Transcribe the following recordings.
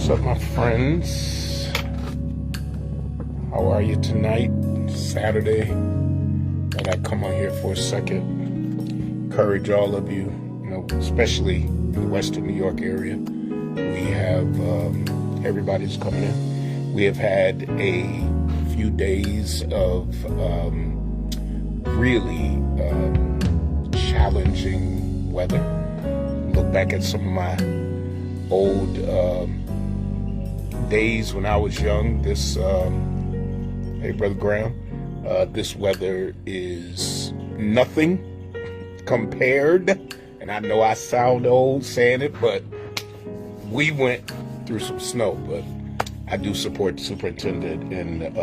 What's up, my friends? How are you tonight? Saturday. And I come on here for a second. Encourage all of you, especially in the Western New York area. We have everybody's coming in. We have had a few days of really challenging weather. Look back at some of my old days when I was young. This, hey, Brother Graham, this weather is nothing compared, and I know I sound old saying it, but we went through some snow. But I do support the superintendent in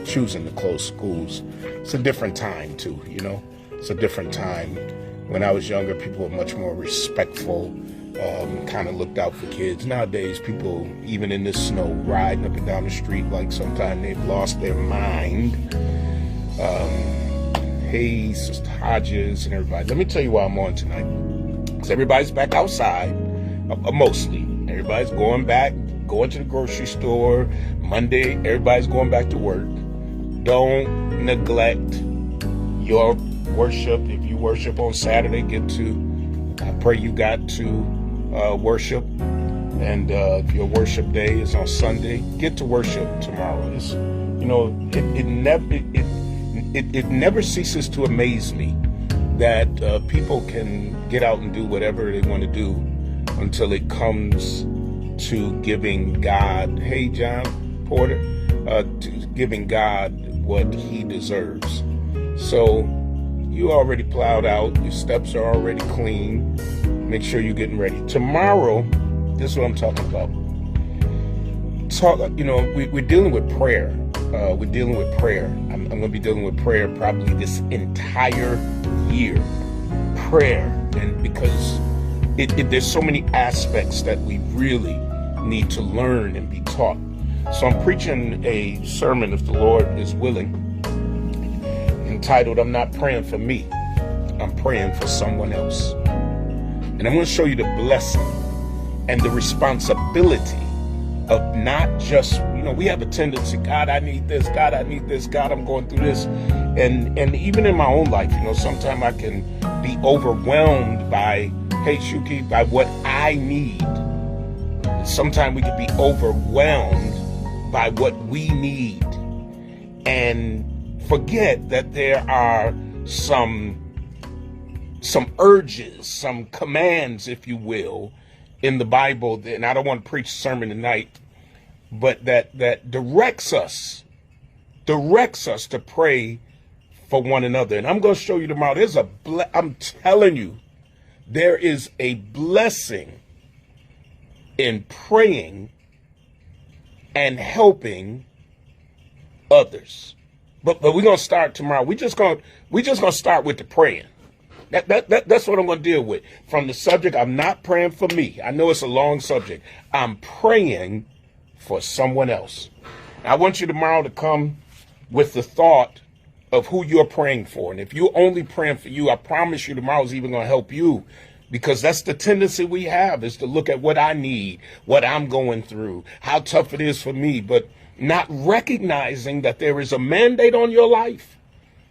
choosing to close schools. It's a different time too, It's a different time. When I was younger, people were much more respectful, kind of looked out for kids. Nowadays, people, even in this snow, riding up and down the street like sometimes they've lost their mind. Hey, Sister Hodges and everybody. Let me tell you why I'm on tonight. Because everybody's back outside, mostly. Everybody's going to the grocery store. Monday, everybody's going back to work. Don't neglect your worship. If you worship on Saturday, I pray you got to worship. And if your worship day is on Sunday, get to worship tomorrow. It never ceases to amaze me that people can get out and do whatever they want to do until it comes to giving God, hey John Porter, to giving God what he deserves. So you already plowed out, your steps are already clean. Make sure you're getting ready. Tomorrow, this is what I'm talking about. We're dealing with prayer. I'm going to be dealing with prayer probably this entire year. Prayer, and because there's so many aspects that we really need to learn and be taught. So I'm preaching a sermon, if the Lord is willing, entitled, I'm Not Praying for Me, I'm Praying for Someone Else. And I'm going to show you the blessing and the responsibility of not just, we have a tendency, God, I need this, God, I need this, God, I'm going through this. And even in my own life, sometimes I can be overwhelmed by, hey, Shuki, by what I need. Sometimes we can be overwhelmed by what we need and forget that there are some urges, some commands, if you will, in the Bible, and I don't want to preach a sermon tonight, but that directs us to pray for one another. And I'm going to show you tomorrow. I'm telling you, there is a blessing in praying and helping others. But we're going to start tomorrow. We're just going to start with the praying. That's what I'm going to deal with. From the subject, I'm not praying for me. I know it's a long subject. I'm praying for someone else. I want you tomorrow to come with the thought of who you're praying for. And if you're only praying for you, I promise you tomorrow's even going to help you, because that's the tendency we have, is to look at what I need, what I'm going through, how tough it is for me, but not recognizing that there is a mandate on your life.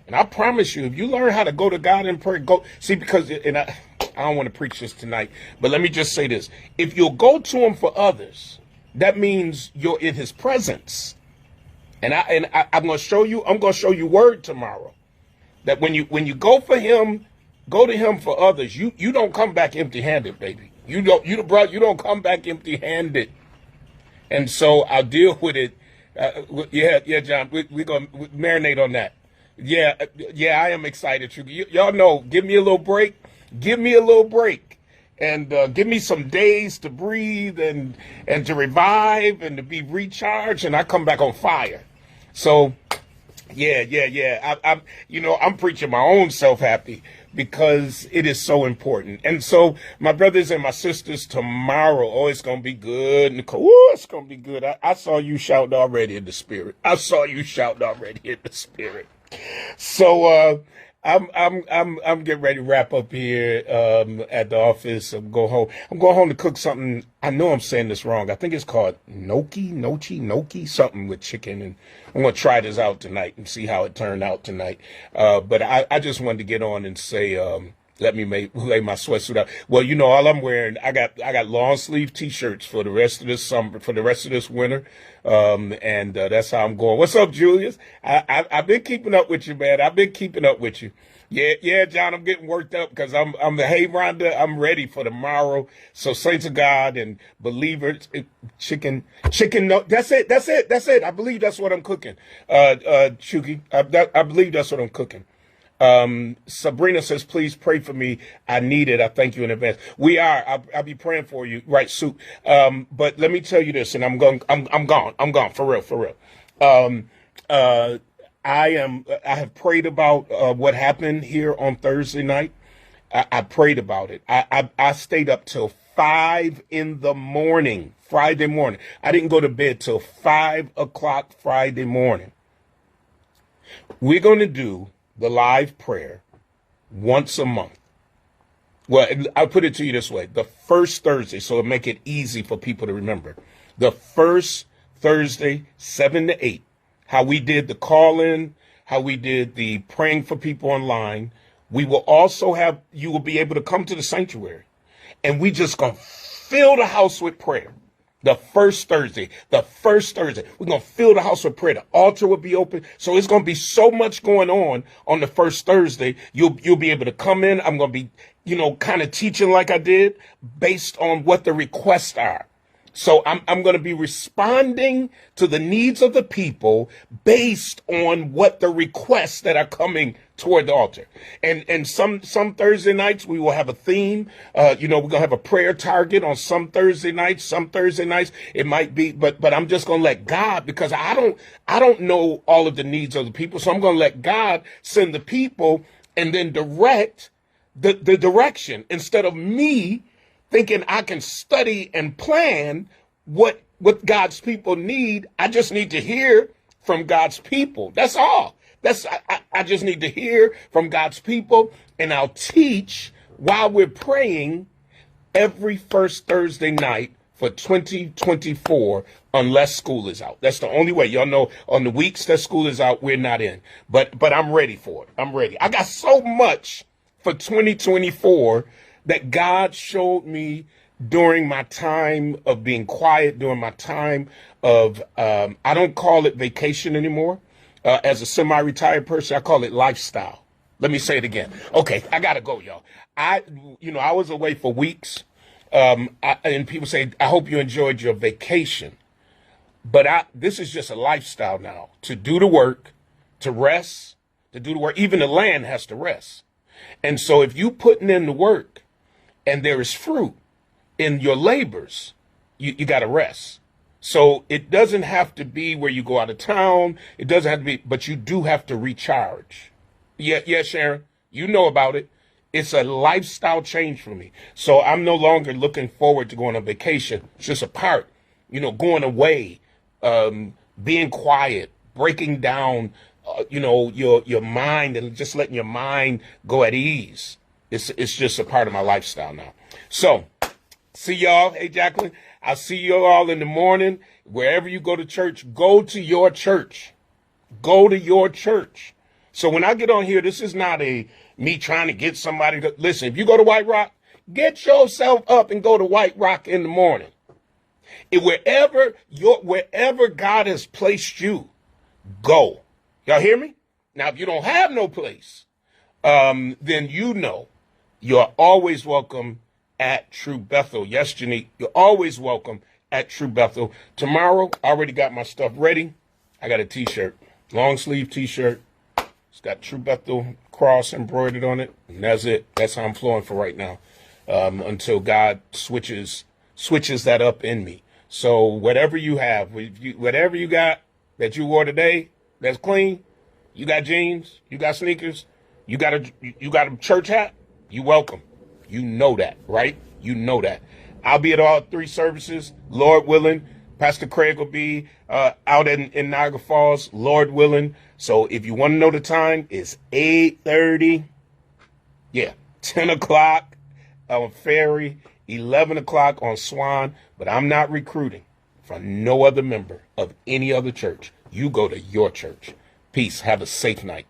And I promise you, if you learn how to go to God in prayer, I don't want to preach this tonight, but let me just say this. If you'll go to him for others, that means you're in his presence. And I'm going to show you word tomorrow, that when you go to him for others, you don't come back empty-handed, baby. You don't come back empty-handed. And so I'll deal with it. Yeah, John, we're going to marinate on that. Yeah, I am excited. Y'all know, give me a little break. And give me some days to breathe and to revive and to be recharged, and I come back on fire. So, yeah. I'm preaching my own self happy, because it is so important. And so, my brothers and my sisters, tomorrow, it's going to be good. Nicole, it's going to be good. I saw you shouting already in the spirit. So, I'm getting ready to wrap up here at the office. I'm going home. I'm going home to cook something. I know I'm saying this wrong. I think it's called noki, something with chicken. And I'm going to try this out tonight and see how it turned out tonight. But I just wanted to get on and say, let me lay my sweatsuit out. Well, you know, all I'm wearing, I got long sleeve t-shirts for the rest of this summer, for the rest of this winter. And that's how I'm going. What's up, Julius? I've been keeping up with you, man. I've been keeping up with you. Yeah, John, I'm getting worked up because hey, Rhonda, I'm ready for tomorrow. So saints of God and believers, chicken, no, that's it. I believe that's what I'm cooking. Chuki, I believe that's what I'm cooking. Sabrina says, please pray for me. I need it. I thank you in advance. We are. I'll be praying for you. Right, Sue. But let me tell you this, and I'm gone for real. I have prayed about, what happened here on Thursday night. I prayed about it. I stayed up till 5 a.m. Friday morning. I didn't go to bed till 5 o'clock Friday morning. We're going to do the live prayer once a month. Well, I'll put it to you this way. The first Thursday, so it'll make it easy for people to remember. The first Thursday, 7 to 8, how we did the call-in, how we did the praying for people online. We will also have, you will be able to come to the sanctuary, and we just going to fill the house with prayer. The first Thursday, we're going to fill the house with prayer. The altar will be open. So it's going to be so much going on the first Thursday. You'll be able to come in. I'm going to be, kind of teaching like I did based on what the requests are. So I'm going to be responding to the needs of the people based on what the requests that are coming toward the altar. And some Thursday nights we will have a theme. We're going to have a prayer target on some Thursday nights. Some Thursday nights it might be, but I'm just going to let God, because I don't know all of the needs of the people. So I'm going to let God send the people and then direct the direction, instead of me thinking I can study and plan what God's people need. I just need to hear from God's people. That's all. I just need to hear from God's people, and I'll teach while we're praying every first Thursday night for 2024, unless school is out. That's the only way. Y'all know on the weeks that school is out, we're not in. But I'm ready for it. I'm ready. I got so much for 2024 that God showed me during my time of being quiet, during my time of, I don't call it vacation anymore. As a semi-retired person, I call it lifestyle. Let me say it again. Okay, I gotta go, y'all. I was away for weeks, and people say, I hope you enjoyed your vacation. But this is just a lifestyle now, to do the work, to rest, to do the work. Even the land has to rest. And so if you putting in the work and there is fruit in your labors, you got to rest. So it doesn't have to be where you go out of town. It doesn't have to be, but you do have to recharge. Yeah, Sharon, you know about it. It's a lifestyle change for me. So I'm no longer looking forward to going on vacation. It's just a part, going away, being quiet, breaking down, your mind, and just letting your mind go at ease. It's just a part of my lifestyle now. So see y'all. Hey, Jacqueline, I'll see you all in the morning. Wherever you go to church, go to your church. Go to your church. So when I get on here, this is not me trying to get somebody to listen. If you go to White Rock, get yourself up and go to White Rock in the morning. Wherever God has placed you, go. Y'all hear me? Now, if you don't have no place, then you're always welcome at True Bethel. Yes, Janique, you're always welcome at True Bethel. Tomorrow, I already got my stuff ready. I got a t-shirt, long sleeve t-shirt. It's got True Bethel cross embroidered on it. And that's it. That's how I'm flowing for right now, until God switches that up in me. So whatever you have, whatever you got that you wore today that's clean, you got jeans, you got sneakers, you got a church hat, you welcome. You know that, right? You know that. I'll be at all 3 services, Lord willing. Pastor Craig will be out in Niagara Falls, Lord willing. So if you want to know the time, it's 8:30. Yeah, 10 o'clock on Ferry, 11 o'clock on Swan. But I'm not recruiting for no other member of any other church. You go to your church. Peace. Have a safe night.